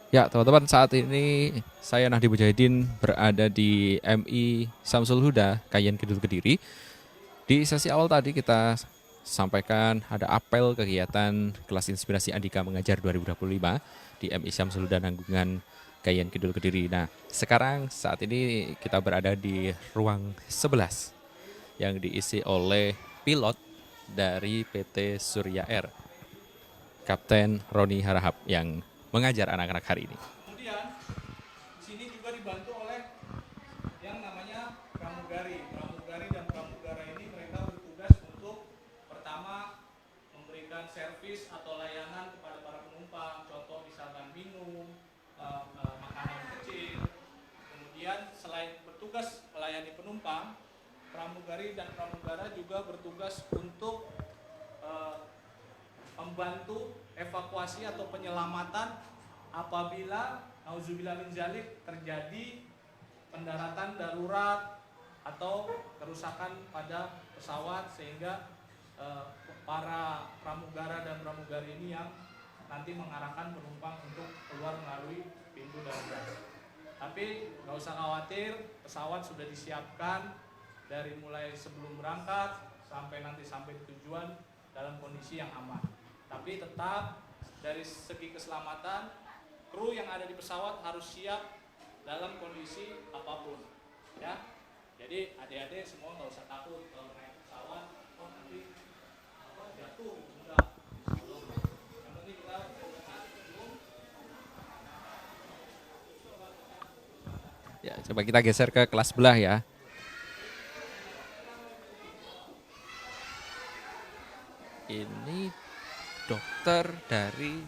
Ya, teman-teman, saat ini saya Nahdi Mujahidin berada di MI Samsul Huda, Kayen Kidul Kediri. Di sesi awal tadi kita sampaikan ada apel kegiatan kelas inspirasi Andika Mengajar 2025 di MI Samsul Huda Nanggungan Kayen Kidul Kediri. Nah, sekarang saat ini kita berada di ruang 11 yang diisi oleh pilot dari PT Surya Air, Kapten Roni Harahap yang mengajar anak-anak hari ini. Kemudian di sini juga dibantu oleh yang namanya pramugari. Pramugari dan pramugara ini mereka bertugas untuk pertama memberikan servis atau layanan kepada para penumpang. Contoh misalkan minum, makanan kecil. Kemudian selain bertugas melayani penumpang, pramugari dan pramugara juga bertugas untuk eh, membantu evakuasi atau penyelamatan apabila nauzubillah min zalik terjadi pendaratan darurat atau kerusakan pada pesawat sehingga para pramugara dan pramugari ini yang nanti mengarahkan penumpang untuk keluar melalui pintu darurat. Tapi nggak usah khawatir, pesawat sudah disiapkan dari mulai sebelum berangkat sampai nanti sampai tujuan dalam kondisi yang aman. Tapi tetap dari segi keselamatan, kru yang ada di pesawat harus siap dalam kondisi apapun, ya. Jadi adik-adik semua nggak usah takut kalau naik pesawat, oh nanti jatuh, enggak. Yang penting kita Ya, coba kita geser ke kelas sebelah ya. Ini dokter dari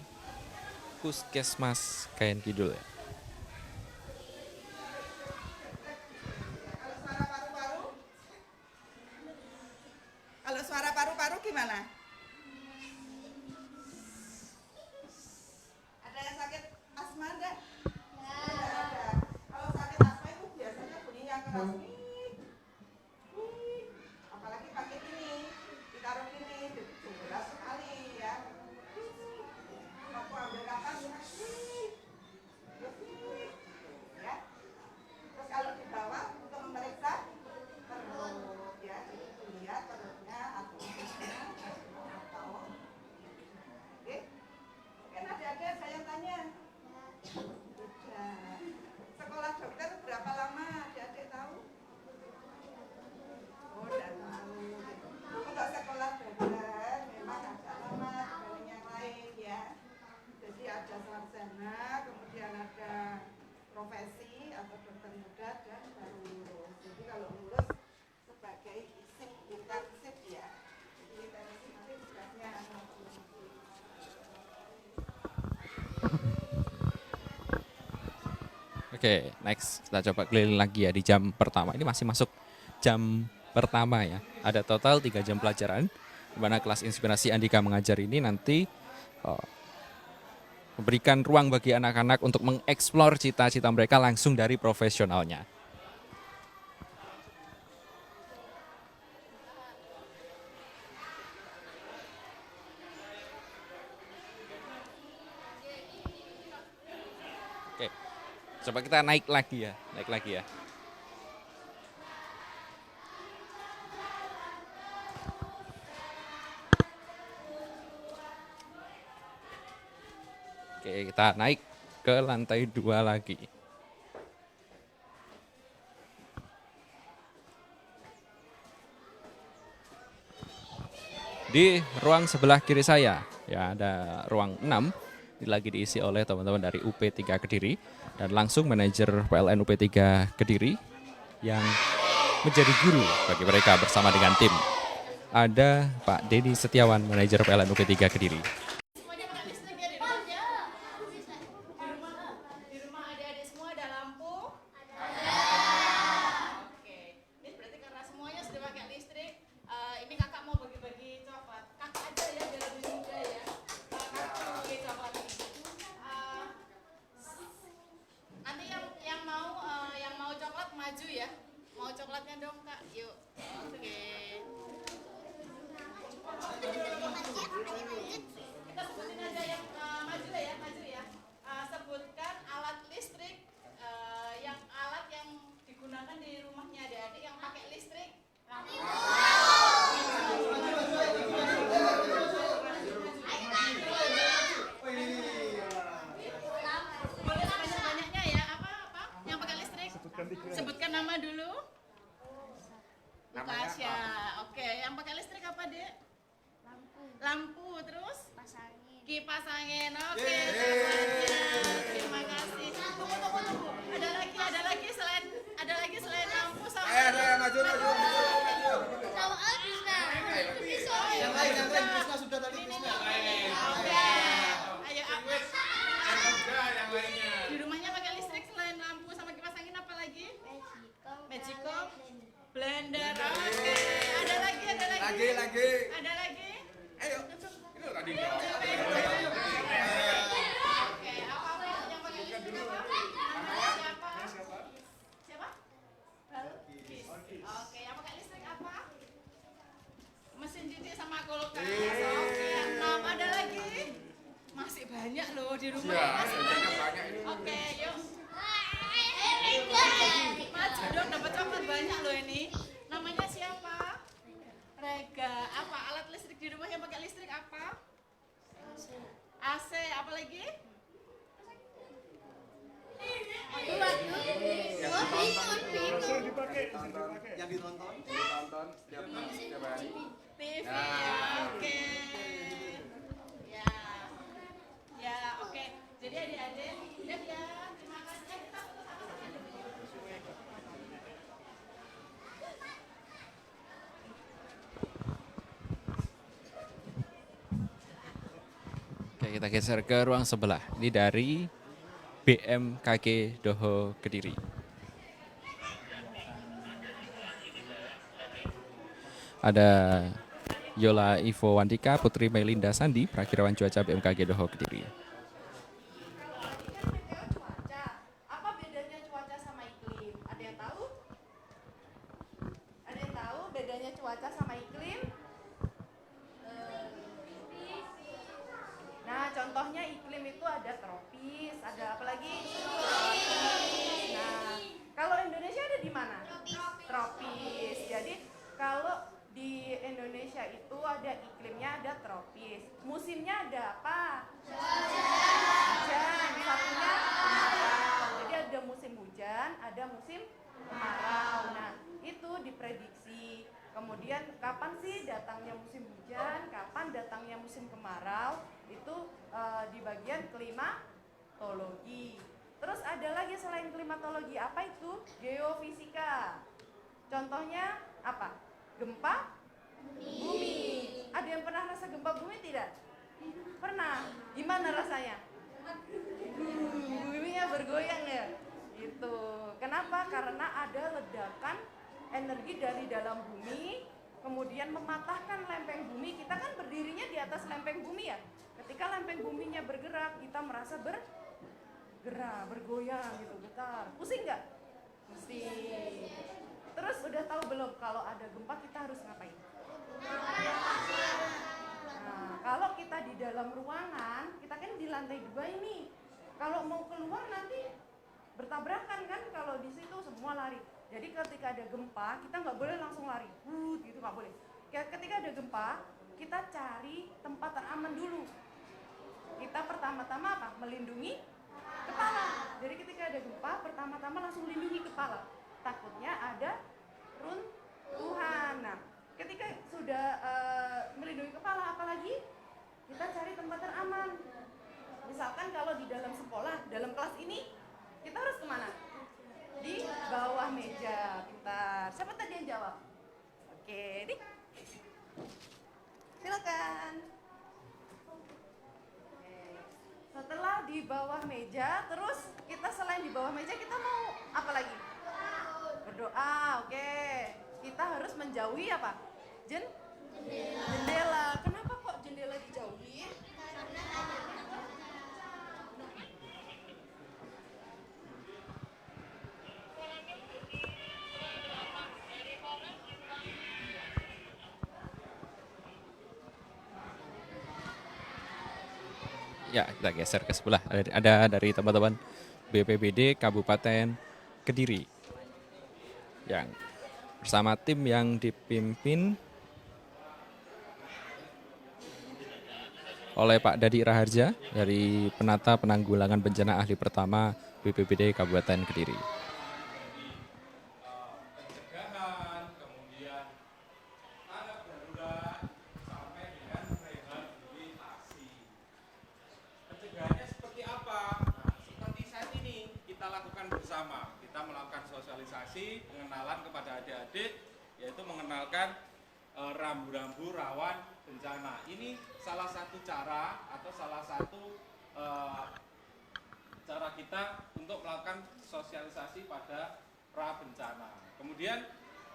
Puskesmas Kayen Kidul ya. Kalau suara paru-paru gimana? Ada yang sakit asma enggak? Enggak ada. Kalau sakit asma itu biasanya bunyinya keras. Apalagi pakai ini, ditaruh ini, jelas sekali ya. Aku ambil kapas, ya. Terus kalau di bawah untuk memeriksa perut, ya, lihat perutnya atau oke. Mungkin ada saya tanya. Sudah. Sekolah dokter berapa lama adik-adik tahu? Oh, udah tahu. Untuk sekolah dokter memang agak lama dibanding yang lain ya. Jadi ada sarjana, kemudian ada profesi atau dokter muda dan baru lulus. Jadi kalau lulus sebagai isip, bukan sip ya. Jadi intensi nanti tugasnya Oke, next kita coba keliling lagi ya di jam pertama. Ini masih masuk jam pertama ya. Ada total 3 jam pelajaran di mana kelas inspirasi Andika Mengajar ini nanti uh, memberikan ruang bagi anak-anak untuk mengeksplor cita-cita mereka langsung dari profesionalnya. Oke, coba kita naik lagi ya, naik lagi ya. Oke, kita naik ke lantai 2 lagi. Di ruang sebelah kiri saya, ya ada ruang 6, ini lagi diisi oleh teman-teman dari UP3 Kediri dan langsung manajer PLN UP3 Kediri yang menjadi guru bagi mereka bersama dengan tim. Ada Pak Dedi Setiawan, manajer PLN UP3 Kediri. Semuanya pakai listrik ya di rumah? Di rumah adik-adik semua ada lampu? Oke. Ini berarti karena semuanya sudah pakai listrik, ini kakak mau bagi-bagi coklat. Kakak aja ya biar lebih mudah ya. Kakak mau bagi coklat ini. Eh, nanti yang mau coklat maju ya. Mau coklatnya dong kak. Yuk. Oke. angin. Oke, coklatnya. Terima kasih. Tunggu. Ada lagi selain lampu sama. Maju. Sama Krisna. Yang lain Krisna sudah tadi Krisna. Oke. Ayo apa? Yang lainnya. Di rumahnya pakai listrik selain lampu sama kipas angin apa lagi? Magicom. Blender. Oke. Ada lagi. Lagi. Ada lagi? Ayo. Ini loh tadi. Oke, apa yang pakai listrik apa? Namanya siapa? Siapa? Balkis. Oke, yang pakai listrik apa? Mesin cuci sama kulkas. Oke, 6. Ada lagi? Masih banyak loh di rumah. Masih banyak. Oke, yuk. Maju dong, dapat coklat banyak loh ini. Namanya siapa? Rega. Apa alat listrik di rumah yang pakai listrik apa? AC. Apa lagi? Yang ditonton setiap hari. TV. Oke. Ya, oke. Jadi adik-adik, lihat ya. Terima kasih. Kita foto sama-sama. Oke, kita geser ke ruang sebelah. Ini dari BMKG Doho Kediri. Ada Yola Ivo Wandika, Putri Melinda Sandi, Prakirawan Cuaca BMKG Doho Kediri. Cuaca. Apa bedanya cuaca sama iklim? Ada yang tahu? Ada yang tahu bedanya cuaca sama iklim? Nah, contohnya iklim itu ada tropis, ada apa lagi? Tropis. Nah, kalau Indonesia ada di mana? Tropis. Jadi, kalau di Indonesia itu ada iklimnya, ada tropis. Musimnya ada apa? Hujan. Satunya kemarau. Jadi ada musim hujan, ada musim kemarau. Nah, itu diprediksi. Kemudian kapan sih datangnya musim hujan, kapan datangnya musim kemarau, itu di bagian klimatologi. Terus ada lagi selain klimatologi, apa itu? Geofisika. Contohnya apa? Gempa bumi. Ada yang pernah rasa gempa bumi tidak? Pernah. Gimana rasanya? Buminya bergoyang ya? Gitu. Kenapa? Karena ada ledakan energi dari dalam bumi, kemudian mematahkan lempeng bumi. Kita kan berdirinya di atas lempeng bumi ya. Ketika lempeng buminya bergerak, kita merasa bergerak, bergoyang gitu, getar. Pusing nggak? Pusing. Terus udah tahu belum kalau ada gempa kita harus ngapain? Nah, kalau kita di dalam ruangan, kita kan di lantai 2 ini. Kalau mau keluar nanti bertabrakan kan, kalau di situ semua lari. Jadi ketika ada gempa, kita nggak boleh langsung lari, gitu nggak boleh. Ketika ada gempa, kita cari tempat teraman dulu. Kita pertama-tama apa? Melindungi kepala. Jadi ketika ada gempa, pertama-tama langsung lindungi kepala. Takutnya ada runtuhan. Nah, ketika sudah melindungi kepala, apalagi kita cari tempat teraman. Misalkan kalau di dalam sekolah, dalam kelas ini, kita harus kemana? Di bawah meja. Pintar. Siapa tadi yang jawab? Oke, nih. Silakan. Setelah di bawah meja, terus kita selain di bawah meja, kita mau apa lagi? Berdoa, oke. Kita harus menjauhi apa? Jendela. Kenapa kok jendela dijauhi? Ya, kita geser ke sebelah. Ada dari teman-teman BPBD Kabupaten Kediri yang bersama tim yang dipimpin oleh Pak Dadi Raharja dari Penata Penanggulangan Bencana Ahli Pertama BPBD Kabupaten Kediri. Pencegahan, kemudian tanggap darurat, sampai dengan rehabilitasi. kita lakukan bersama. Kita melakukan sosialisasi, pengenalan kepada adik-adik, yaitu mengenalkan rambu-rambu rawan bencana. Ini salah satu cara atau salah satu cara kita untuk melakukan sosialisasi pada pra bencana. Kemudian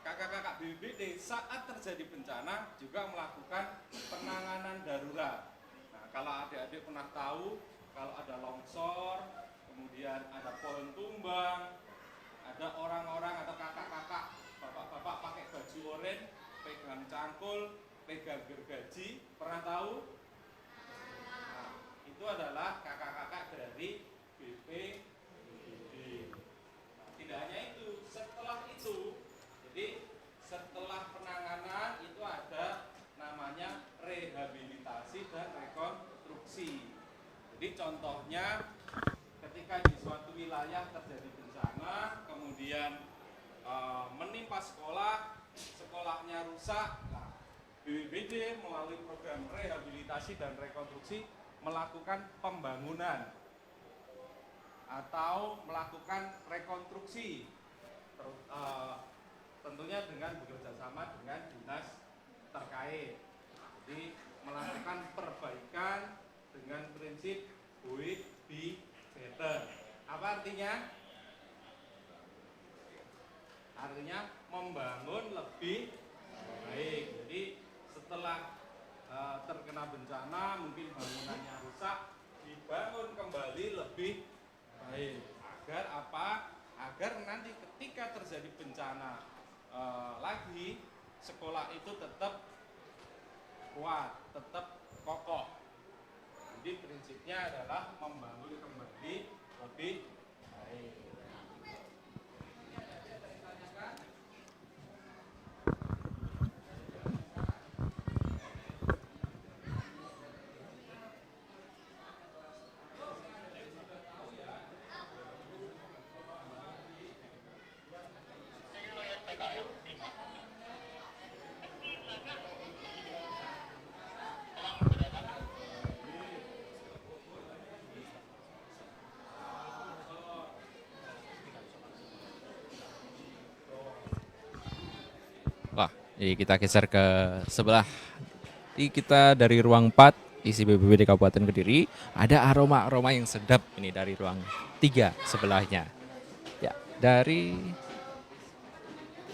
kakak-kakak BPBD saat terjadi bencana juga melakukan penanganan darurat. Nah, kalau adik-adik pernah tahu, kalau ada longsor, kemudian ada pohon tumbang, ada orang-orang atau kakak-kakak, bapak-bapak pakai baju oranye, pegang cangkul, pegang gergaji, pernah tahu? Nah, itu adalah kakak-kakak dari BPBD. Nah, tidak hanya itu, setelah penanganan itu ada namanya rehabilitasi dan rekonstruksi. Jadi contohnya ketika di suatu wilayah terjadi bencana, kemudian menimpa sekolah, sekolahnya rusak, nah, BPBD melalui program rehabilitasi dan rekonstruksi melakukan pembangunan atau melakukan rekonstruksi, tentunya dengan bekerja sama dengan dinas terkait. Jadi melakukan perbaikan dengan prinsip build better. Apa artinya? Artinya membangun lebih baik. Jadi setelah terkena bencana, mungkin bangunannya rusak, dibangun kembali lebih baik. Agar apa? Agar nanti ketika terjadi bencana lagi, sekolah itu tetap kuat, tetap kokoh. Jadi prinsipnya adalah membangun kembali lebih baik. Wah, jadi kita geser ke sebelah. Jadi kita dari ruang 4 isi BPBD Kabupaten Kediri, ada aroma-aroma yang sedap ini dari ruang 3 sebelahnya. Ya, dari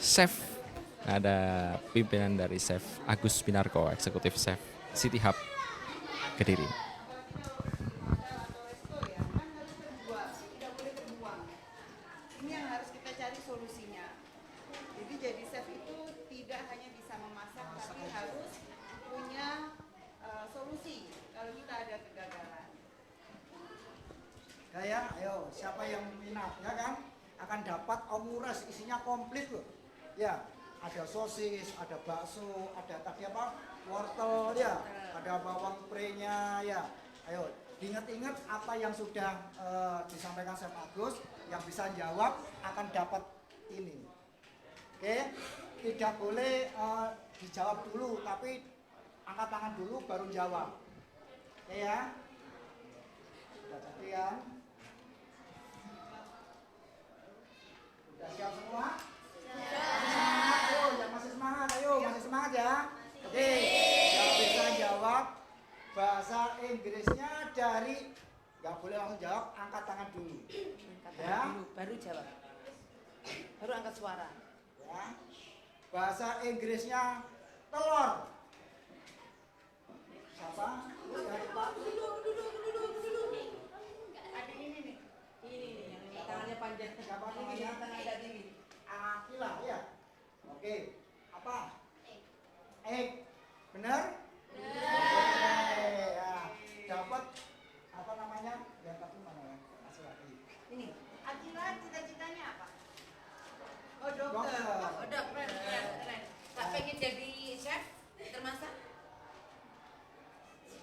Chef, ada pimpinan dari Chef Agus Binarko, eksekutif Chef City Hub Kediri. Ya, kan harus terbuang, tidak boleh terbuang. Ini yang harus kita cari solusinya. Jadi chef itu tidak hanya bisa memasak, tapi harus punya solusi kalau kita ada kegagalan. Ya, ayo siapa yang minat ya kan akan dapat omures, isinya komplit loh. Ya, ada sosis, ada bakso, ada tadi apa wortel ya, ada bawang prenya ya. Ayo diingat-ingat apa yang sudah disampaikan Chef Agus, yang bisa jawab akan dapat ini. Oke, tidak boleh dijawab dulu, tapi angkat tangan dulu baru jawab. Oke ya. Sudah jadi ya. Sudah siap semua? Siap. Ayo, yang masih semangat, ayo masih semangat ya. Oke, yang bisa jawab bahasa Inggrisnya dari, nggak boleh langsung jawab, angkat tangan dulu. Angkat Ya. tangan dulu, baru jawab. Baru angkat suara. Ya. Bahasa Inggrisnya telur. Siapa? Dari Pak. Adik ini nih. Ini nih, yang tangannya panjang. Siapa Ini namanya? yang tangan agak tinggi. Akila ya. Oke. Apa? Egg. Benar? Benar. Ya. Dapat apa namanya? Ya tapi mana ya? Masih lagi. Ini. Akila cita-citanya apa? Oh Dokter. dokter. Oh, dokter. Keren. Tak pengen jadi chef termasak?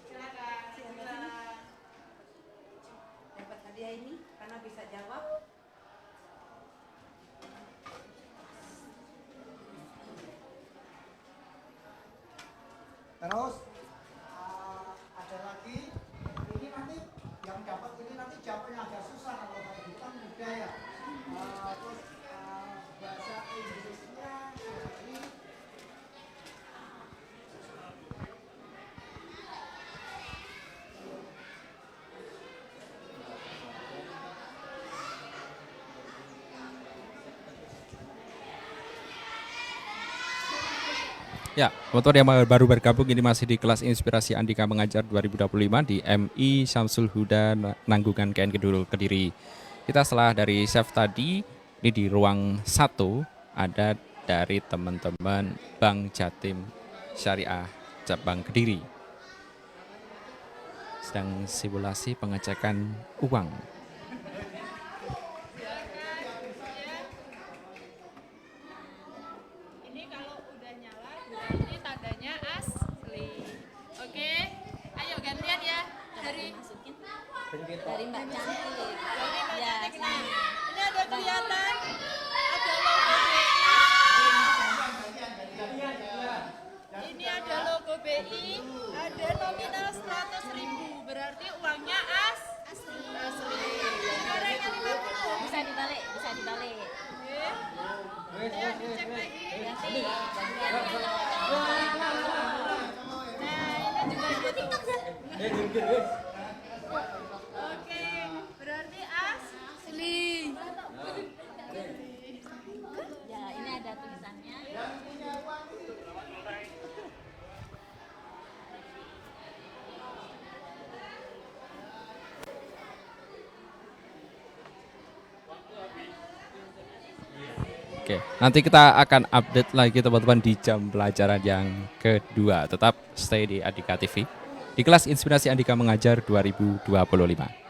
Silakan. Silakan. Dapat hadiah ini karena bisa jawab. Terus ada lagi. Ini nanti yang dapat ini nanti jawabnya agak susah kalau kayak gitu kan mudah ya. Ya, teman-teman yang baru bergabung ini masih di kelas Inspirasi Andika Mengajar 2025 di MI Syamsul Huda Nanggungan KN Kediri. Kita setelah dari chef tadi, ini di ruang 1 ada dari teman-teman Bank Jatim Syariah Cabang Kediri. Sedang simulasi pengecekan uang. Ini kalau udah nyala berarti tandanya asli. Oke, ayo gantian ya dari Mbak Cantik. Mbak Ya, Cantik nih. Ini ada kelihatan ada logo BI. Ini ada logo BI, ada nominal 100.000, berarti uangnya asli. Sekarang yang 50. Bisa dibalik, bisa dibalik. Oke. Ayo dicek lagi. Nah, ini juga Oke, berarti asli. Ya, ini ada tulisannya. Oke, nanti kita akan update lagi teman-teman di jam pelajaran yang kedua. Tetap stay di Andika TV di kelas Inspirasi Andika Mengajar 2025.